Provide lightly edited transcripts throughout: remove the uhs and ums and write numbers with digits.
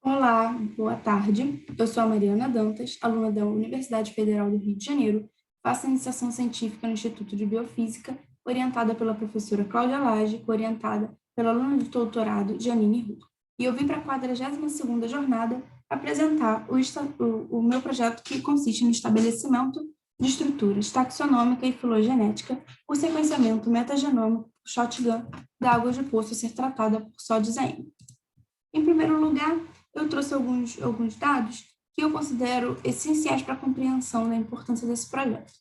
Olá, boa tarde. Eu sou a Mariana Dantas, aluna da Universidade Federal do Rio de Janeiro, faço iniciação científica no Instituto de Biofísica, orientada pela professora Cláudia Lage, orientada pela aluna de doutorado Janine Ruth. E eu vim para a 42ª jornada apresentar o meu projeto, que consiste no estabelecimento de estruturas taxonômica e filogenética por sequenciamento metagenômico shotgun da água de poço a ser tratada por SODIS AM. Em primeiro lugar, eu trouxe alguns dados que eu considero essenciais para a compreensão da importância desse projeto.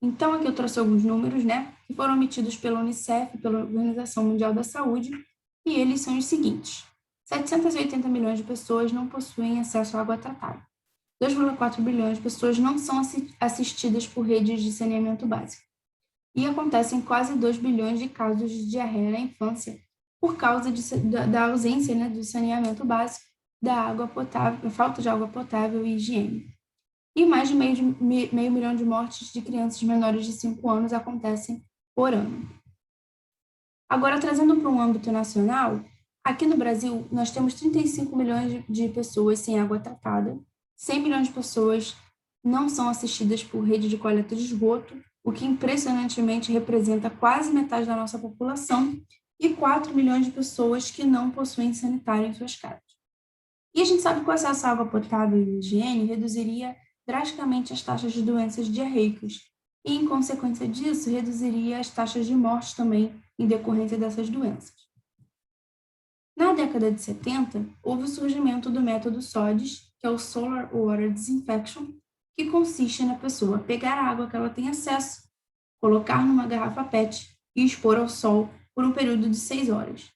Então, aqui eu trouxe alguns números, que foram emitidos pela Unicef, pela Organização Mundial da Saúde, e eles são os seguintes: 780 milhões de pessoas não possuem acesso à água tratada. 2,4 bilhões de pessoas não são assistidas por redes de saneamento básico. E acontecem quase 2 bilhões de casos de diarreia na infância, por causa da ausência, do saneamento básico, da água potável, falta de água potável e higiene. E mais de meio milhão de mortes de crianças menores de 5 anos acontecem por ano. Agora, trazendo para um âmbito nacional, aqui no Brasil, nós temos 35 milhões de pessoas sem água tratada, 100 milhões de pessoas não são assistidas por rede de coleta de esgoto, o que impressionantemente representa quase metade da nossa população, e 4 milhões de pessoas que não possuem sanitário em suas casas. E a gente sabe que o acesso à água potável e higiene reduziria drasticamente as taxas de doenças diarreicas, e, em consequência disso, reduziria as taxas de morte também em decorrência dessas doenças. Na década de 70, houve o surgimento do método SODIS, que é o Solar Water Disinfection, que consiste na pessoa pegar a água que ela tem acesso, colocar numa garrafa PET e expor ao sol por um período de 6 horas.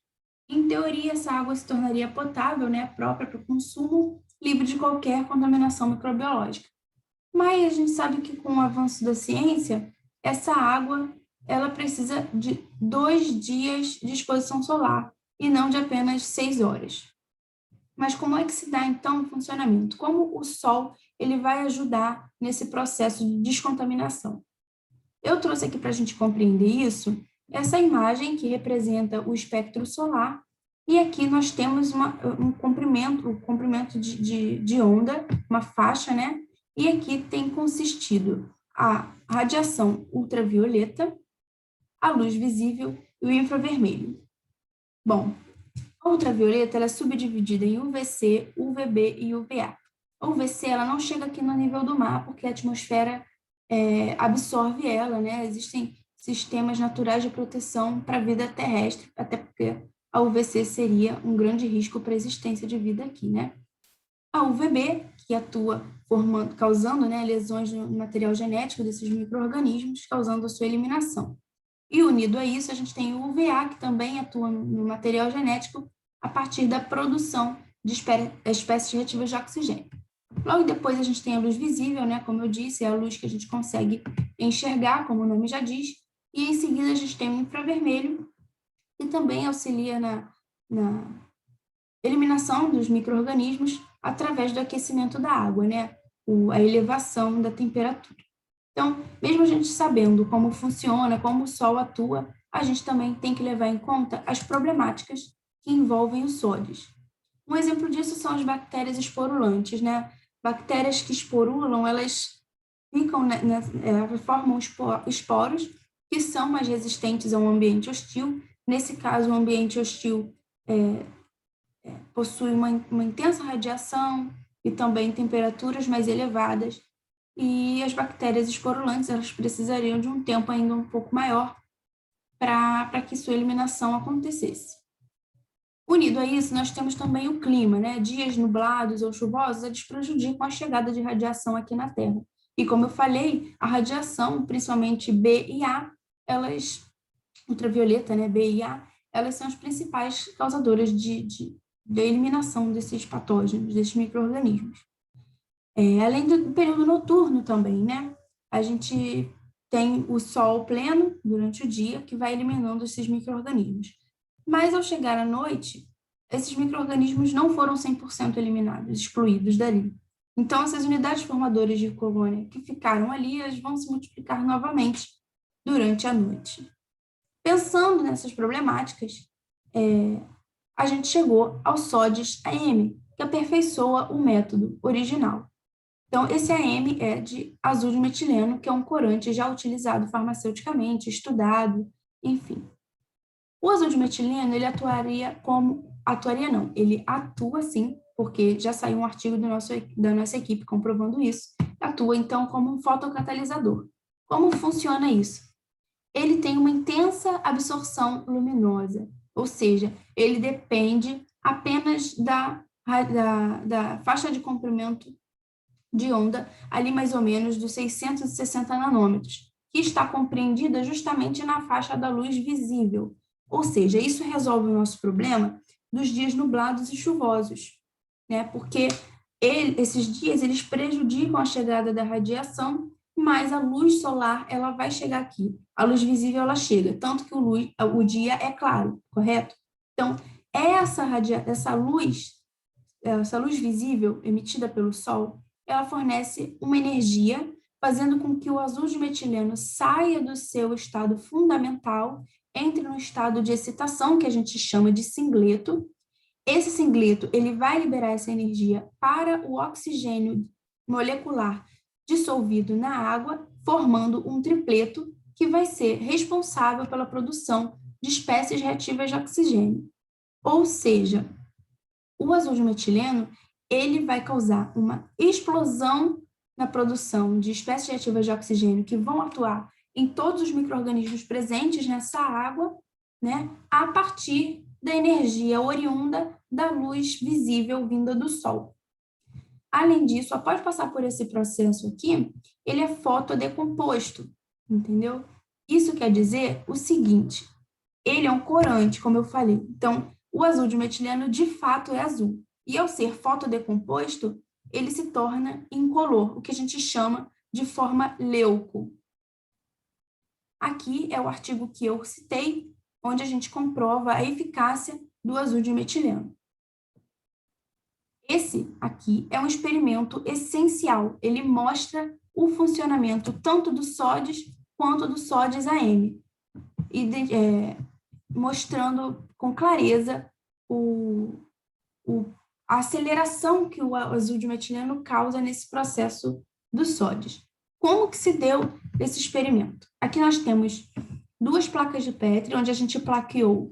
Em teoria, essa água se tornaria potável, própria para o consumo, livre de qualquer contaminação microbiológica. Mas a gente sabe que, com o avanço da ciência, essa água ela precisa de 2 dias de exposição solar e não de apenas 6 horas. Mas como é que se dá, então, o funcionamento? Como o sol ele vai ajudar nesse processo de descontaminação? Eu trouxe aqui para a gente compreender isso, essa imagem que representa o espectro solar, e aqui nós temos um comprimento de onda, uma faixa, e aqui tem consistido a radiação ultravioleta, a luz visível e o infravermelho. Bom, a ultravioleta ela é subdividida em UVC, UVB e UVA. A UVC ela não chega aqui no nível do mar, porque a atmosfera absorve ela, Existem sistemas naturais de proteção para a vida terrestre, até porque a UVC seria um grande risco para a existência de vida aqui, A UVB, que atua causando lesões no material genético desses micro-organismos, causando a sua eliminação. E unido a isso, a gente tem o UVA, que também atua no material genético a partir da produção de espécies reativas de oxigênio. Logo depois a gente tem a luz visível, como eu disse, é a luz que a gente consegue enxergar, como o nome já diz, e em seguida a gente tem o infravermelho, que também auxilia na eliminação dos micro-organismos através do aquecimento da água, a elevação da temperatura. Então, mesmo a gente sabendo como funciona, como o sol atua, a gente também tem que levar em conta as problemáticas que envolvem os sólidos. Um exemplo disso são as bactérias esporulantes, Bactérias que esporulam, elas formam esporos que são mais resistentes a um ambiente hostil. Nesse caso, o ambiente hostil possui uma intensa radiação e também temperaturas mais elevadas, e as bactérias esporulantes elas precisariam de um tempo ainda um pouco maior para que sua eliminação acontecesse. Unido a isso, nós temos também o clima, Dias nublados ou chuvosos, eles prejudicam a chegada de radiação aqui na Terra. E como eu falei, a radiação, principalmente B e A, ultravioleta, B e A, elas são as principais causadoras da eliminação desses patógenos, desses micro-organismos. Além do período noturno também, A gente tem o sol pleno durante o dia, que vai eliminando esses micro-organismos. Mas, ao chegar à noite, esses micro-organismos não foram 100% eliminados, excluídos dali. Então, essas unidades formadoras de colônia que ficaram ali, elas vão se multiplicar novamente durante a noite. Pensando nessas problemáticas, a gente chegou ao SODIS AM, que aperfeiçoa o método original. Então, esse AM é de azul de metileno, que é um corante já utilizado farmaceuticamente, estudado, enfim. O azul de metileno, ele ele atua sim, porque já saiu um artigo da nossa equipe comprovando isso, atua então como um fotocatalisador. Como funciona isso? Ele tem uma intensa absorção luminosa, ou seja, ele depende apenas da faixa de comprimento de onda, ali mais ou menos dos 660 nanômetros, que está compreendida justamente na faixa da luz visível. Ou seja, isso resolve o nosso problema dos dias nublados e chuvosos, né? Porque esses dias eles prejudicam a chegada da radiação, mas a luz solar ela vai chegar aqui. A luz visível ela chega, tanto que o dia é claro, correto? Então, essa luz visível emitida pelo Sol, ela fornece uma energia, fazendo com que o azul de metileno saia do seu estado fundamental, entre no estado de excitação, que a gente chama de singleto. Esse singleto, ele vai liberar essa energia para o oxigênio molecular dissolvido na água, formando um tripleto que vai ser responsável pela produção de espécies reativas de oxigênio. Ou seja, o azul de metileno, ele vai causar uma explosão na produção de espécies reativas de oxigênio que vão atuar em todos os micro-organismos presentes nessa água, né, a partir da energia oriunda da luz visível vinda do Sol. Além disso, após passar por esse processo aqui, ele é fotodecomposto, entendeu? Isso quer dizer o seguinte, ele é um corante, como eu falei. Então, o azul de metileno, de fato, é azul. E ao ser fotodecomposto, ele se torna incolor, o que a gente chama de forma leuco. Aqui é o artigo que eu citei, onde a gente comprova a eficácia do azul de metileno. Esse aqui é um experimento essencial. Ele mostra o funcionamento tanto do SODIS quanto do SODIS AM. Mostrando com clareza a aceleração que o azul de metileno causa nesse processo do SODIS. Como que se deu esse experimento? Aqui nós temos duas placas de Petri, onde a gente plaqueou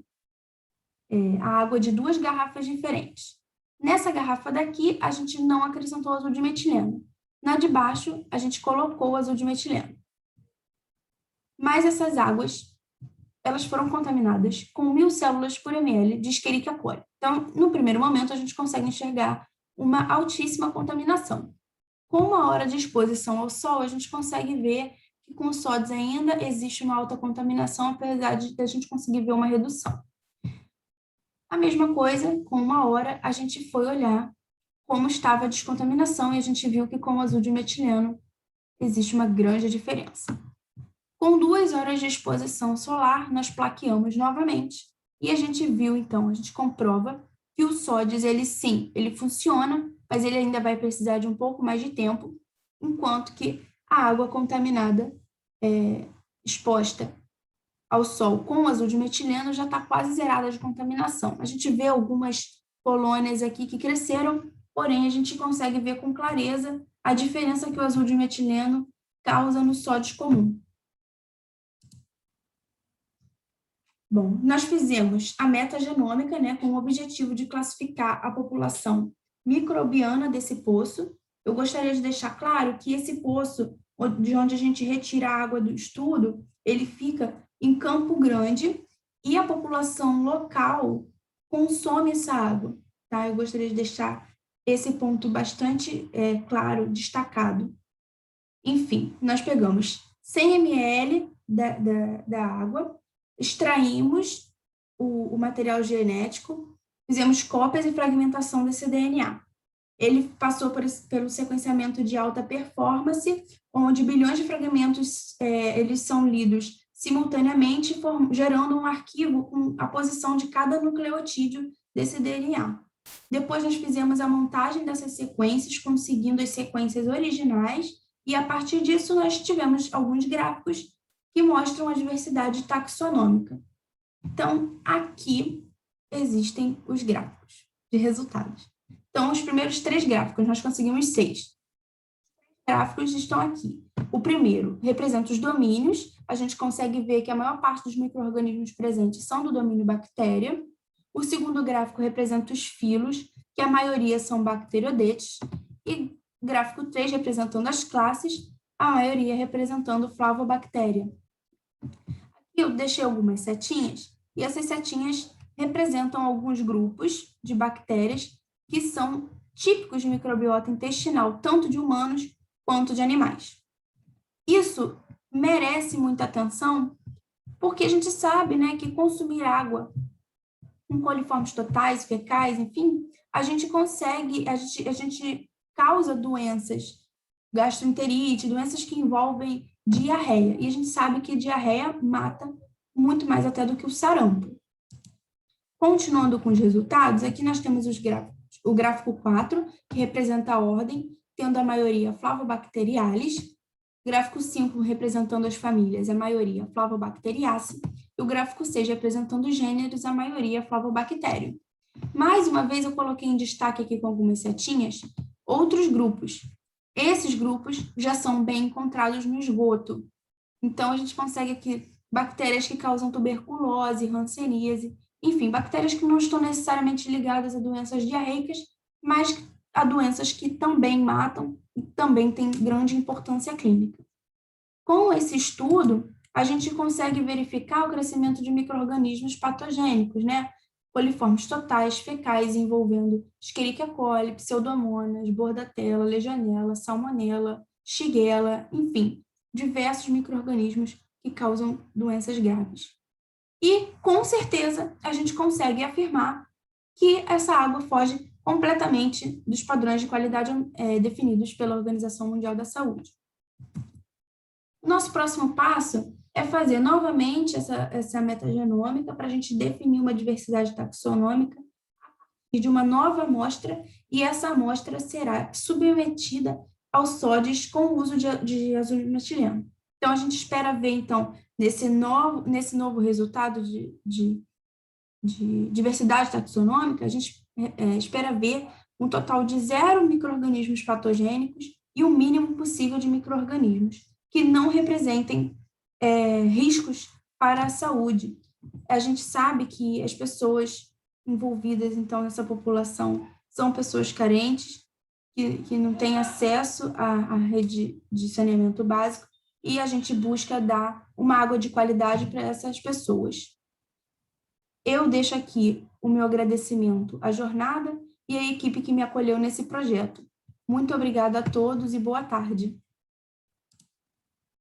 a água de duas garrafas diferentes. Nessa garrafa daqui, a gente não acrescentou azul de metileno. Na de baixo, a gente colocou o azul de metileno. Mas essas águas elas foram contaminadas com 1.000 células por ml de Escherichia coli. Então, no primeiro momento, a gente consegue enxergar uma altíssima contaminação. Com 1 hora de exposição ao sol, a gente consegue ver que com o SODIS ainda existe uma alta contaminação, apesar de a gente conseguir ver uma redução. A mesma coisa, com 1 hora, a gente foi olhar como estava a descontaminação e a gente viu que com o azul de metileno existe uma grande diferença. Com 2 horas de exposição solar, nós plaqueamos novamente e a gente viu, então, a gente comprova que o SODIS, ele funciona, mas ele ainda vai precisar de um pouco mais de tempo, enquanto que a água contaminada, exposta ao sol com o azul de metileno, já está quase zerada de contaminação. A gente vê algumas colônias aqui que cresceram, porém a gente consegue ver com clareza a diferença que o azul de metileno causa no SODIS comum. Bom, nós fizemos a metagenômica, né, com o objetivo de classificar a população microbiana desse poço. Eu gostaria de deixar claro que esse poço, de onde a gente retira a água do estudo, ele fica em Campo Grande e a população local consome essa água, tá? Eu gostaria de deixar esse ponto bastante claro, destacado. Enfim, nós pegamos 100 ml da água, extraímos o material genético, fizemos cópias e fragmentação desse DNA. Ele passou pelo sequenciamento de alta performance, onde bilhões de fragmentos eles são lidos simultaneamente, gerando um arquivo com a posição de cada nucleotídeo desse DNA. Depois nós fizemos a montagem dessas sequências, conseguindo as sequências originais, e a partir disso nós tivemos alguns gráficos que mostram a diversidade taxonômica. Então, aqui existem os gráficos de resultados. Então, os primeiros 3 gráficos, nós conseguimos 6. Os gráficos estão aqui. O primeiro representa os domínios. A gente consegue ver que a maior parte dos micro-organismos presentes são do domínio bactéria. O segundo gráfico representa os filos, que a maioria são bacteriodetes. E gráfico 3 representando as classes, a maioria representando flavobactéria. Aqui eu deixei algumas setinhas, e essas setinhas representam alguns grupos de bactérias que são típicos de microbiota intestinal, tanto de humanos quanto de animais. Isso merece muita atenção, porque a gente sabe, né, que consumir água com coliformes totais, fecais, enfim, a gente causa doenças, gastroenterite, doenças que envolvem diarreia. E a gente sabe que diarreia mata muito mais até do que o sarampo. Continuando com os resultados, aqui nós temos os gráficos. O gráfico 4, que representa a ordem, tendo a maioria Flavobacteriales. O gráfico 5, representando as famílias, a maioria Flavobacteriaceae. E o gráfico 6, representando os gêneros, a maioria Flavobacterium. Mais uma vez, eu coloquei em destaque aqui com algumas setinhas outros grupos. Esses grupos já são bem encontrados no esgoto. Então, a gente consegue aqui bactérias que causam tuberculose, hanseníase, enfim, bactérias que não estão necessariamente ligadas a doenças diarreicas, mas a doenças que também matam e também têm grande importância clínica. Com esse estudo, a gente consegue verificar o crescimento de micro-organismos patogênicos, né? Coliformes totais, fecais, envolvendo Escherichia coli, Pseudomonas, Bordetella, Legionella, Salmonella, Shigella, enfim, diversos micro-organismos que causam doenças graves. E, com certeza, a gente consegue afirmar que essa água foge completamente dos padrões de qualidade definidos pela Organização Mundial da Saúde. Nosso próximo passo é fazer novamente essa metagenômica para a gente definir uma diversidade taxonômica e de uma nova amostra, e essa amostra será submetida aos SODs com o uso de azul metileno. Então, a gente espera ver, então, nesse novo resultado de diversidade taxonômica, a gente espera ver um total de 0 micro-organismos patogênicos e o mínimo possível de micro-organismos que não representem riscos para a saúde. A gente sabe que as pessoas envolvidas, então, nessa população são pessoas carentes, que não têm acesso à rede de saneamento básico, e a gente busca dar uma água de qualidade para essas pessoas. Eu deixo aqui o meu agradecimento à jornada e à equipe que me acolheu nesse projeto. Muito obrigada a todos e boa tarde.